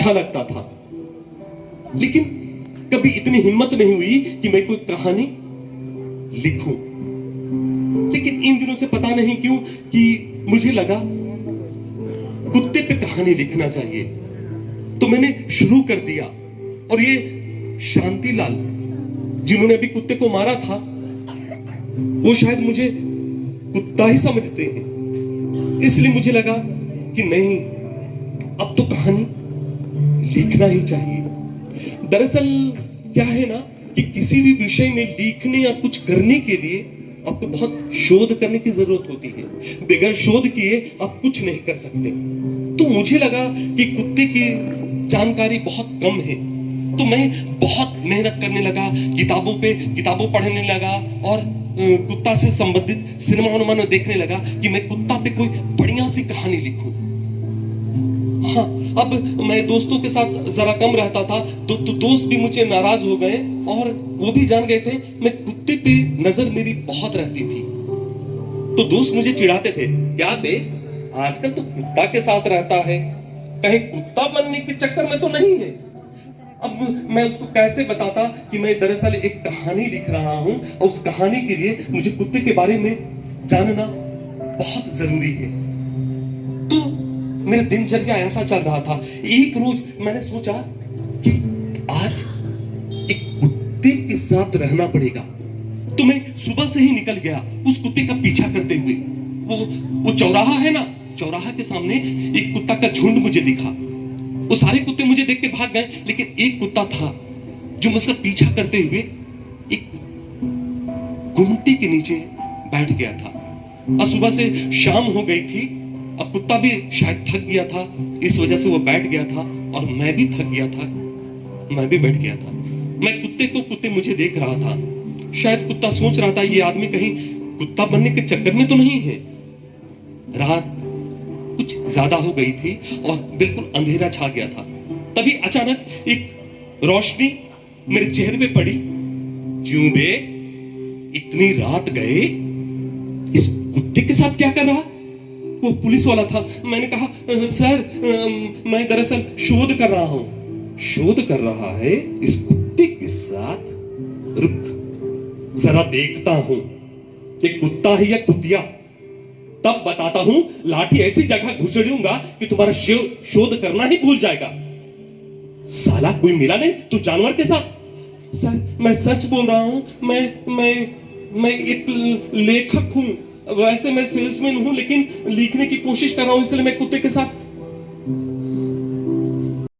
अच्छा लगता था, लेकिन कभी इतनी हिम्मत नहीं हुई कि मैं कोई कहानी लिखूं। लेकिन इन दिनों से पता नहीं क्यों कि मुझे लगा कुत्ते पे कहानी लिखना चाहिए, तो मैंने शुरू कर दिया। और ये शांतिलाल जिन्होंने अभी कुत्ते को मारा था, वो शायद मुझे कुत्ता ही समझते हैं, इसलिए मुझे लगा कि नहीं, अब तो कहानी लिखना ही चाहिए। दरअसल क्या है ना कि किसी भी विषय में लिखने या कुछ करने के लिए आपको बहुत शोध करने की जरूरत होती है। बगैर शोध किए आप कुछ नहीं कर सकते। तो मुझे लगा कि कुत्ते की जानकारी बहुत कम है, तो मैं बहुत मेहनत करने लगा, किताबों पढ़ने लगा और कुत्ता से संबंधित सिनेमा देखने लगा कि मैं कुत्ता पे कोई बढ़िया सी कहानी लिखूं। हाँ, अब मैं दोस्तों के साथ जरा कम रहता था, तो दोस्त भी मुझे नाराज हो गए और वो भी जान गए थे मैं कुत्ते पे नजर मेरी बहुत रहती थी। तो दोस्त मुझे चिढ़ाते थे, क्या बे आजकल तो कुत्ता के साथ रहता है, कहीं कुत्ता बनने के चक्कर में तो नहीं है। अब मैं उसको कैसे बताता कि मैं दरअसल एक कहानी लिख रहा हूं और उस कहानी के लिए मुझे कुत्ते के बारे में जानना बहुत जरूरी है। तो मेरा दिनचर्या ऐसा चल रहा था। एक रोज मैंने सोचा कि आज एक कुत्ते के साथ रहना पड़ेगा, तो मैं सुबह से ही निकल गया उस कुत्ते का पीछा करते हुए। वो चौराहा है ना, चौराहा के सामने एक कुत्ता का झुंड मुझे दिखा। वो सारे कुत्ते मुझे देख के भाग गए, लेकिन एक कुत्ता था जो मुझसे पीछा करते हुए एक गुमटी के नीचे बैठ गया था। और सुबह से शाम हो गई थी, अब कुत्ता भी शायद थक गया था, इस वजह से वो बैठ गया था और मैं भी थक गया था, मैं भी बैठ गया था। मैं कुत्ते मुझे देख रहा था। शायद कुत्ता सोच रहा था ये आदमी कहीं कुत्ता बनने के चक्कर में तो नहीं है। रात कुछ ज्यादा हो गई थी और बिल्कुल अंधेरा छा गया था। तभी अचानक एक रोशनी मेरे चेहरे पे पड़ी। क्यों बे, इतनी रात गए इस कुत्ते के साथ क्या कर रहा? वो पुलिस वाला था। मैंने कहा सर, मैं दरअसल शोध कर रहा हूं। शोध कर रहा है इस कुत्ते के साथ? रुक जरा देखता हूं कि कुत्ता है या कुतिया, तब बताता हूं। लाठी ऐसी जगह घुसेड़ूंगा कि तुम्हारा शोध करना ही भूल जाएगा। साला कोई मिला नहीं तू जानवर के साथ? सर मैं सच बोल रहा हूं, मैं एक लेखक हूं। वैसे मैं सेल्समैन हूं, लेकिन लिखने की कोशिश कर रहा हूं, इसलिए मैं कुत्ते के साथ